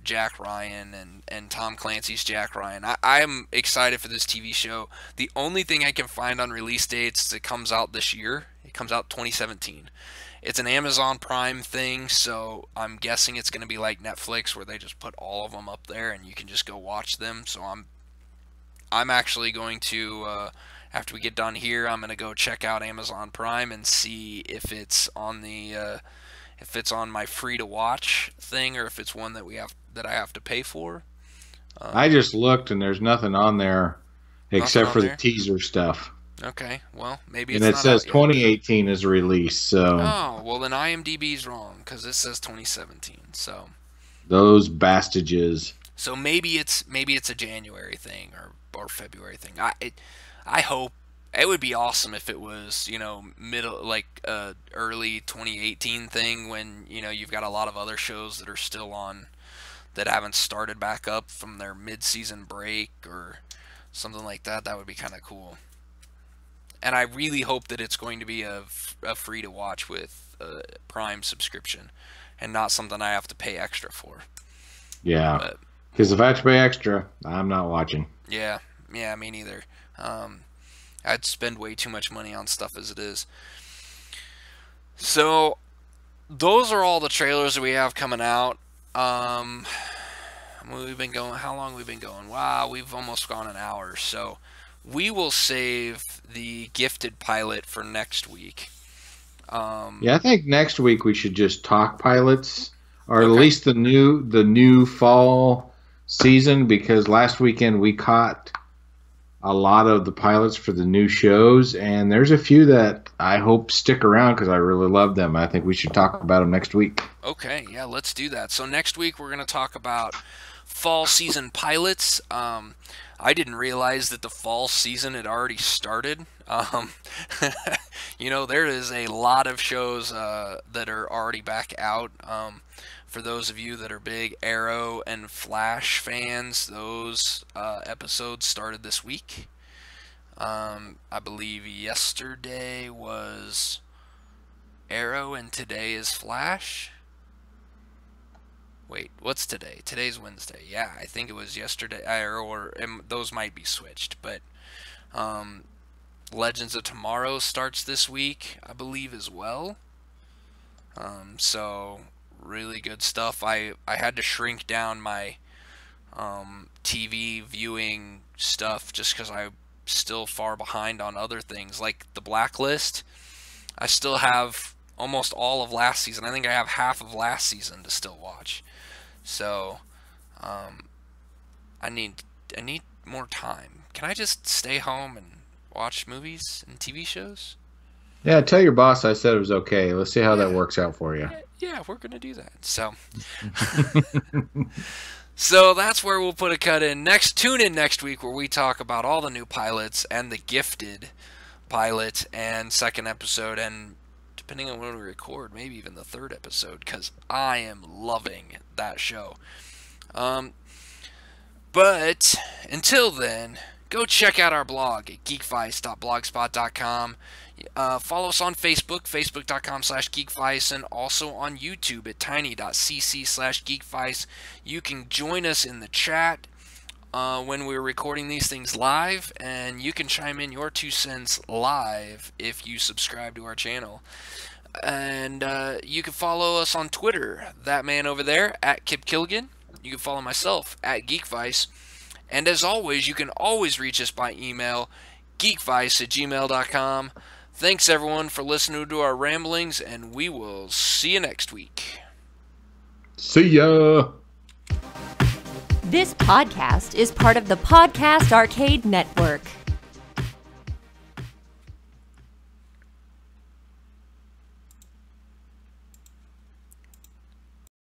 Jack Ryan and Tom Clancy's Jack Ryan. I'm excited for this TV show. The only thing I can find on release dates that comes out this year, it comes out 2017. It's an Amazon Prime thing, so I'm guessing it's going to be like Netflix, where they just put all of them up there and you can just go watch them. So I'm actually going to, after we get done here, I'm going to go check out Amazon Prime and see if it's on my free to watch thing, or if it's one that I have to pay for. I Um, just looked, and there's nothing on there Nothing except on for the there. teaser stuff, Okay, well, maybe and it's it not says out yet. 2018 is release. So Oh, well, then IMDb's wrong, because this says 2017. those bastages. So maybe it's a January thing, or February thing. I hope. It would be awesome if it was, middle, like, early 2018 thing, when you've got a lot of other shows that are still on, that haven't started back up from their mid-season break or something like that. That would be kind of cool. And I really hope that it's going to be a free to watch with a Prime subscription, and not something I have to pay extra for. Yeah, But because if I have to pay extra, I'm not watching. yeah, yeah, me neither. Um, I'd spend way too much money on stuff as it is. So those are all the trailers that we have coming out. Um, we've been going. How long have we been going? Wow, we've almost gone an hour. So we will save the gifted pilot for next week. Um, Yeah, I think next week we should just talk pilots, or at okay. least the new fall season, because last weekend we caught a lot of the pilots for the new shows, and there's a few that I hope stick around because I really love them. I think we should talk about them next week. Okay. Yeah, let's do that. So next week we're gonna talk about fall season pilots. I didn't realize that the fall season had already started. There is a lot of shows that are already back out. For those of you that are big Arrow and Flash fans, those episodes started this week. I believe yesterday was Arrow and today is Flash. Wait, what's today? Today's Wednesday. Yeah, I think it was yesterday, or those might be switched. But um, Legends of Tomorrow starts this week, I believe, as well. So really good stuff. I had to shrink down my TV viewing stuff just because I'm still far behind on other things. Like The Blacklist, I still have almost all of last season. I think I have half of last season to still watch. So um, I need more time. Can I just stay home and watch movies and TV shows? Yeah, tell your boss I said it was okay. Let's see how that Yeah, works out for you. yeah, we're gonna do that. So that's where we'll put a cut in. Tune in next week where we talk about all the new pilots and the Gifted pilot and second episode, and depending on when we record, maybe even the third episode, because I am loving that show. Um, but until then, go check out our blog at geekvice.blogspot.com. Follow us on Facebook, facebook.com/geekvice, and also on YouTube at tiny.cc/geekvice. You can join us in the chat when we're recording these things live, and you can chime in your 2 cents live if you subscribe to our channel. And you can follow us on Twitter, that man over there, at Kip Killigan. You can follow myself, at Geekvice. And as always, you can always reach us by email, geekvice@gmail.com. Thanks, everyone, for listening to our ramblings, and we will see you next week. See ya! This podcast is part of the Podcast Arcade Network.